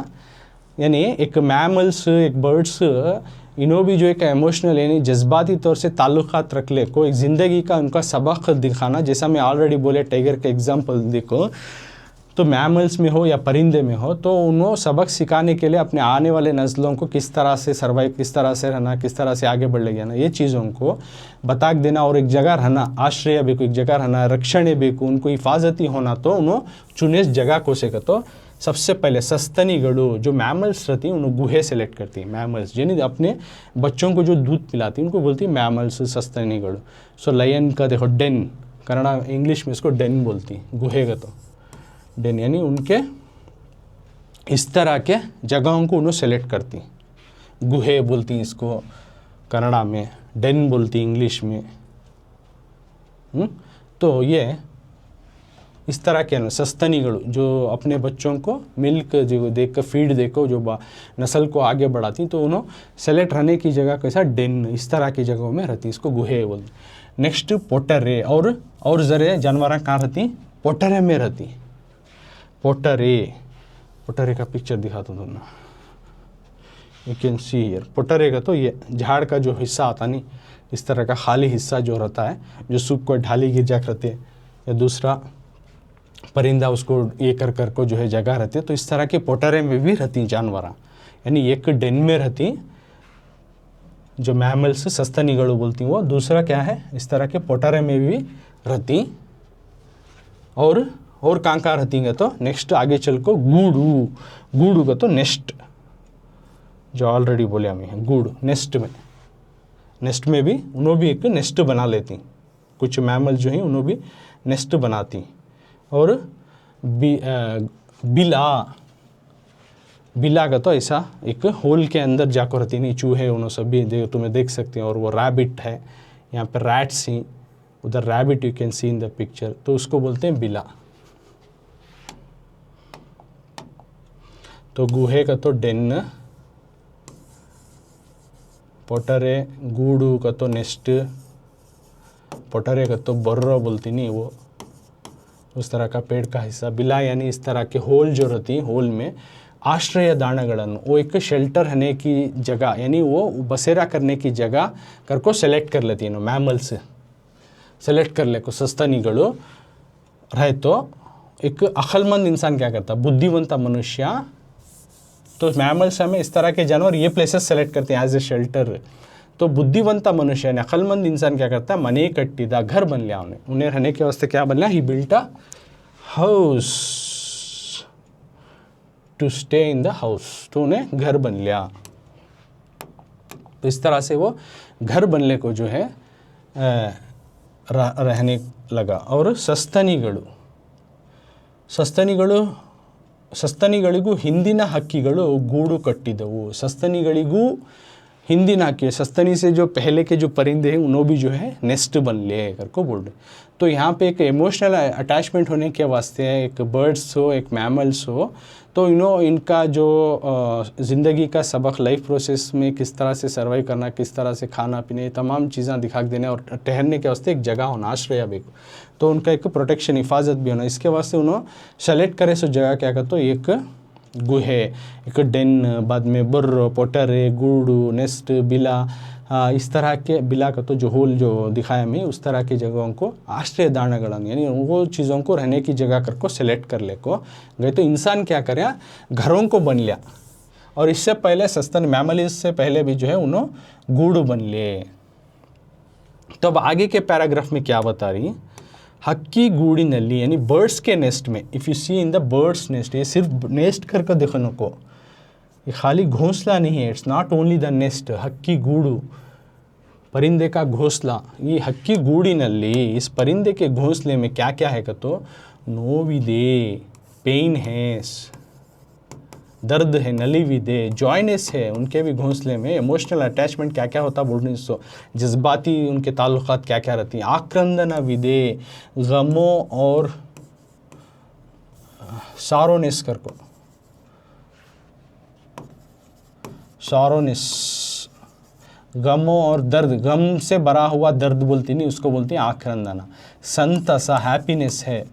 यानी एक मैमल्स, एक बर्ड्स, इन्हों भी जो एक इमोशनल यानी जज्बाती तौर से ताल्लुकात रख ले को, एक ज़िंदगी का उनका सबक दिखाना, जैसा मैं ऑलरेडी बोले टाइगर का एग्जाम्पल देखो, तो मैमल्स में हो या परिंदे में हो, तो उन्होंने सबक सिखाने के लिए अपने आने वाले नस्लों को किस तरह से सर्वाइव, किस तरह से रहना, किस तरह से आगे बढ़ लेना, ये चीज़ों को बता देना, और एक जगह रहना, आश्रय भी, एक जगह रहना, रक्षण भी, उनको हिफाजती होना, तो उन्होंने चुने जगह को से तो सबसे पहले सस्तनीगळु जो मैमल्स रहती हैं उन्हें गुहे सेलेक्ट करती हैं, मैमल्स यानी अपने बच्चों को जो दूध पिलाती हैं उनको बोलती है मैमल्स सस्तनीगळु। सो लायन का देखो डेन, कन्नड़ा इंग्लिश में इसको डेन बोलती हैं, गुहे का तो डेन, यानी उनके इस तरह के जगहों को उन्हें सेलेक्ट करती, गुहे बोलती हैं इसको कन्नड़ा में, डेन बोलती इंग्लिश में। तो ये इस तरह के सस्तनीगळु जो अपने बच्चों को मिल्क जो देख कर फीड देखो जो नस्ल को आगे बढ़ाती, तो उन्होंने सेलेक्ट रहने की जगह कैसा डेन, इस तरह की जगहों में रहती, इसको गुहे बोलती। नेक्स्ट पोटरे, और ज़रे जानवर कहाँ रहती, पोटरे में रहती, पोटरे का पिक्चर दिखाता हूँ दोनों, यू कैन सी हियर। पोटरे का तो ये झाड़ का जो हिस्सा आता नहीं, इस तरह का खाली हिस्सा जो रहता है, जो सूख को ढाली गिर जा करते हैं, या दूसरा परिंदा उसको ये कर को जो है जगह रहती है, तो इस तरह के पोटरे में भी रहती जानवर, यानी एक डेन में रहती जो मैमल्स सस्तनीगळु बोलती वो, दूसरा क्या है इस तरह के पोटरे में भी रहती। और कहाँ रहती हैं, तो नेक्स्ट आगे चल को गूडू का तो नेस्ट, जो ऑलरेडी बोले हमें गूड नेस्ट में, नेस्ट में भी उन्हों भी एक नेस्ट बना लेती, कुछ मैमल जो हैं उन्हों भी नेस्ट बनाती। और बिला का तो ऐसा एक होल के अंदर जाकर रहती, नहीं चूहे उन्होंने सब भी तुम्हें देख सकते हैं। और वो रैबिट है, यहाँ पर रैट्स ही, उधर rabbit you can see in the picture, तो उसको बोलते हैं बिला। तो गुहे का तो डेन, पोटरे, गूडू का तो नेस्ट, पोटरे का तो बर्रो बोलती नहीं, वो उस तरह का पेड़ का हिस्सा। बिला यानी इस तरह के होल जो रहती है, होल में आश्रय दाणಗಳನ್ನು, वो एक शेल्टर रहने की जगह, यानी वो बसेरा करने की जगह कर को सेलेक्ट कर लेती है। मैमल्स सेलेक्ट कर ले को सस्तनिಗಳು रहे। तो एक अक्लमंद इंसान क्या करता, बुद्धिवंत मनुष्य, तो मैमल्स में इस तरह के जानवर ये प्लेसेस सेलेक्ट करते हैं एज ए शेल्टर। तो बुद्धिवंत मनुष्य ने, अक्लमंद इंसान क्या करता है, मने कट्टिदा, घर बन लिया उन्हें रहने के वास्ते। क्या बन लिया, he built a house to stay in the house, तो उन्हें घर बन लिया। तो इस तरह से वो घर बनने को जो है रहने लगा। और ಸಸ್ತನಿಗಳಿಗೂ ಹಿಂದಿನ ಹಕ್ಕಿಗಳು ಗೂಡು ಕಟ್ಟಿದವು। सस्तनिಗಳಿಗೂ हिंदिन हक्की, सस्तनी से जो पहले के जो परिंदे हैं उन्हों भी जो है नेस्ट बन लिए कर को बोल रहे। तो यहाँ पे एक इमोशनल अटैचमेंट होने के वास्ते है, एक बर्ड्स हो, एक मैमल्स हो, तो इनका जो ज़िंदगी का सबक, लाइफ प्रोसेस में किस तरह से सर्वाइव करना, किस तरह से खाना पीने, तमाम चीज़ें दिखा देने, और ठहरने के वास्ते एक जगह होना, आश्रय भी, तो उनका एक प्रोटेक्शन, हिफाजत भी होना। इसके वास्ते उन्होंने सेलेक्ट करे सो जगह क्या कहते, तो एक गुहे, एक डेन, बाद में बर्रो, पोटरे, गूडू, नेस्ट, बिला, इस तरह के, बिला का तो जो होल जो दिखाया मैं, उस तरह की जगहों को आश्रय दाणಗಳನ್ನು, यानी वो चीज़ों को रहने की जगह कर को सेलेक्ट कर ले को गए। तो इंसान क्या करे, घरों को बन लिया। और इससे पहले सस्तन मैमल्स से पहले भी जो है उन्होंने गूडू बन लिए। तो अब आगे के पैराग्राफ में क्या बता रही, हक्की गूड़िनल्ली, यानी बर्ड्स के नेस्ट में, if you see in the birds nest, ये सिर्फ नेस्ट करके देखने को, ये खाली घोंसला नहीं है, it's not only the nest, हक्की गूड़ू, परिंदे का घोंसला। ये हक्की गूड़िनल्ली, इस परिंदे के घोंसले में क्या क्या है तो नोविदे, पेन है, दर्द है, नलिविदे, जॉयनेस है, उनके भी घोंसले में इमोशनल अटैचमेंट क्या क्या होता बोलने सो, जज्बाती उनके ताल्लुकात क्या क्या रहती हैं। आक्रंदना विदे, गमों और सारोनेस कर को, सारोनेस, गमों और दर्द, गम से भरा हुआ दर्द बोलती नहीं, उसको बोलती हैं आक्रंदना। संतसा, हैप्पीनेस है,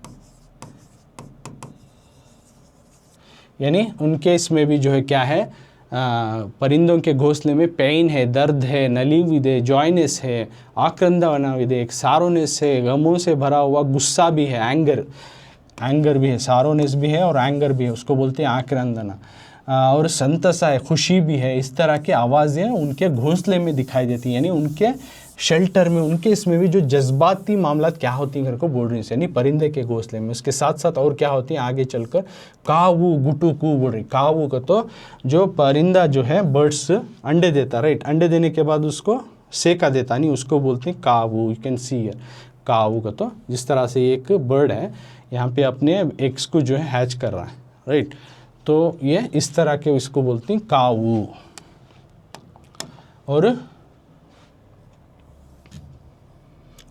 यानी उनके इसमें भी जो है क्या है, परिंदों के घोंसले में पेन है, दर्द है, नलीविदे, जॉयनेस है, आक्रंदनाविदे, एक सारोनेस है, गमों से भरा हुआ गुस्सा भी है, एंगर भी है, सारोनेस भी है और एंगर भी है, उसको बोलते हैं आक्रंदना। और संतसा है, खुशी भी है। इस तरह की आवाज़ें उनके घोंसले में दिखाई देती हैं, यानी उनके शेल्टर में, उनके इसमें भी जो जज्बाती मामला क्या होती हैं घर को बोल रही है, यानी परिंदे के घोंसले में। उसके साथ साथ और क्या होती है आगे चलकर, कावू, गुटुकू बोल रही। कावू का तो जो परिंदा जो है, बर्ड्स अंडे देता, राइट, अंडे देने के बाद उसको सेका देता नहीं, उसको बोलते हैं कावू। यू कैन सी हियर, कावू का तो जिस तरह से एक बर्ड है यहाँ पे अपने एग्स को जो है हैच कर रहा है, राइट, तो ये इस तरह के इसको बोलते हैं कावू। और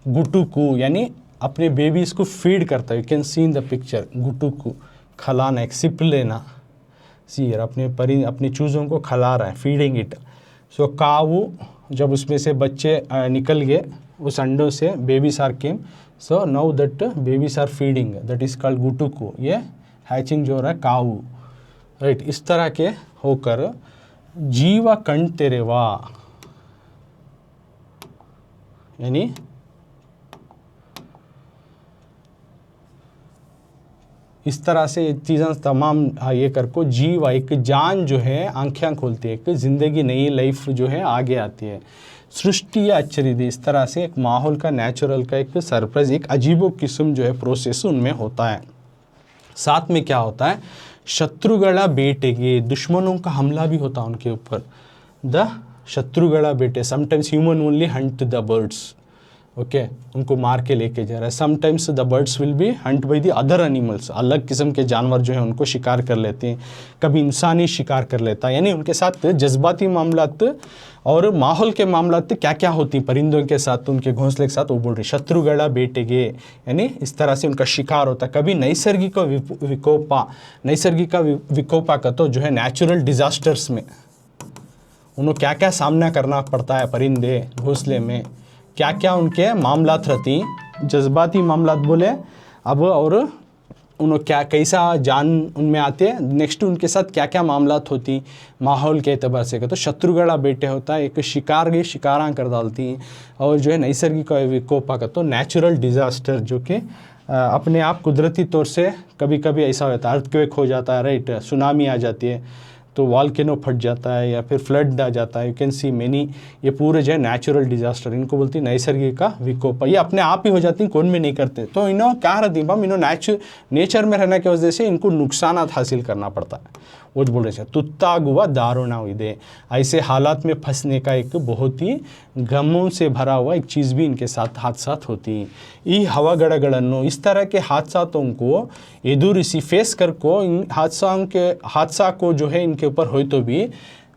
गुटुकू यानी अपने बेबीज को फीड करता है, you can see in the picture, गुटुकू, खलाना, एक सिप लेना, सी यार अपने चूज़ों को खिला रहा है, फीडिंग इट। सो कावू, जब उसमें से बच्चे निकल गए उस अंडों से, babies are came, so now that babies are feeding, that is called गुटुकू। ये हैचिंग जो हो रहा है कावू, राइट। इस तरह के होकर जीवा कण तेरेवा, यानी इस तरह से चीज़ें तमाम ये कर को जीव, एक जान जो है आंखें खोलती है, एक ज़िंदगी, नई लाइफ जो है आगे आती है। सृष्टि या आश्चर्य, इस तरह से एक माहौल का, नेचुरल का एक सरप्राइज, एक अजीबो किस्म जो है प्रोसेस उनमें होता है। साथ में क्या होता है, शत्रुगला बेटेगे, दुश्मनों का हमला भी होता है उनके ऊपर। द शत्रुगढ़ बेटे, sometimes human only Hunt the birds, okay, उनको मार के लेके जा रहा है। Sometimes the birds will be Hunt by the other animals, अलग किस्म के जानवर जो है उनको शिकार कर लेते हैं, कभी इंसान ही शिकार कर लेता है। यानी उनके साथ जज्बाती मामलात और माहौल के मामलात क्या क्या होती परिंदों के साथ, उनके घोंसले के साथ, वो बोल रही शत्रुगढ़ बेटेगे, यानी इस तरह से उनका शिकार होता है। कभी नैसर्गिक विकोपा, नैसर्गिक विकोपा का तो जो है नेचुरल डिजास्टर्स में उन्हें क्या क्या सामना करना पड़ता है, परिंदे घोंसले में क्या क्या उनके मामलात रहती, जज्बाती मामलात बोले अब, और उन्हें क्या कैसा जान उनमें आते हैं, नेक्स्ट उनके साथ क्या क्या मामलात होती माहौल के एतबार से। तो शत्रुगढ़ बेटे होता है एक शिकार के शिकारा कर डालती हैं, और जो है नैसर्गिक विकोपा का तो नेचुरल डिज़ास्टर जो कि अपने आप कुदरती तौर से कभी कभी ऐसा होता है, अर्थक्वेक हो जाता है, राइट, सुनामी आ जाती है, तो वॉल्केनो फट जाता है या फिर फ्लड आ जाता है, यू कैन सी मेनी, ये पूरे जो है नेचुरल डिजास्टर, इनको बोलती है नैसर्गिक का विकोप, ये अपने आप ही हो जाती है, कौन में नहीं करते। तो इन्हों क्या रहती है, इन्हों नेचर में रहने की वजह से इनको नुकसान हासिल करना पड़ता है। वो बोल रहे थे तुत्तागुआ दारुणा विदे, ऐसे हालात में फंसने का एक बहुत ही गमों से भरा हुआ एक चीज़ भी इनके साथ हादसात होती हैं। ई हवा गड़गड़नो, इस तरह के हादसातों को एदुरिसी फेस कर को, इन हादसा को जो है इनके ऊपर हो तो भी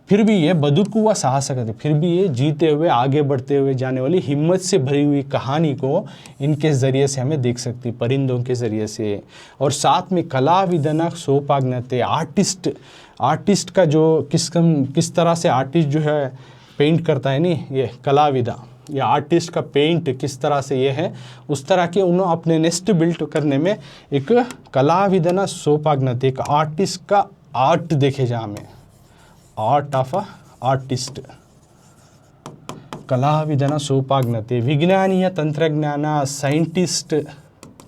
फिर भी ये बदुकुआ साहस करते, फिर भी ये जीते हुए आगे बढ़ते हुए जाने वाली हिम्मत से भरी हुई कहानी को इनके ज़रिए से हमें देख सकती, परिंदों के ज़रिए से। और साथ में कलाविदना सोपाग्नते, आर्टिस्ट का जो किस तरह से आर्टिस्ट जो है पेंट करता है नी, ये कलाविदा या आर्टिस्ट का पेंट किस तरह से ये है, उस तरह के उन्होंने अपने नेस्ट बिल्ट करने में एक कलाविदना सोपाग्नते, एक आर्टिस्ट का आर्ट देखे जा हमें, आर्ट ऑफ अ आर्टिस्ट, कलाविदना सोपाग्नते, विज्ञानी या तंत्रज्ञान साइंटिस्ट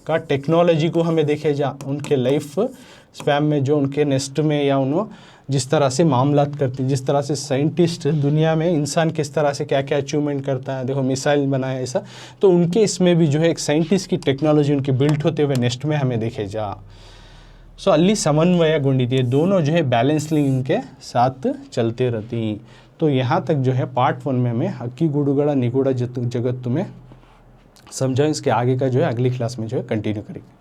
का टेक्नोलॉजी को हमें देखे जा, उनके लाइफ स्पैम में जो उनके नेस्ट में या उन्होंने जिस तरह से मामलात करते, जिस तरह से साइंटिस्ट दुनिया में इंसान किस तरह से क्या क्या अचीवमेंट करता है, देखो मिसाइल बनाया ऐसा, तो उनके इसमें भी जो है एक साइंटिस्ट की टेक्नोलॉजी उनकी बिल्ट होते हुए नेस्ट में हमें देखे जा। सो अल्ली समन्वय गुंडित, दोनों जो है बैलेंसलिंग के साथ चलते रहती। तो यहाँ तक जो है पार्ट 1 में हमें हक्की गुडुगड़ा निगुड़ा जगत तुम्हें समझाऊँ, इसके आगे का जो है अगली क्लास में जो है कंटिन्यू करेंगे।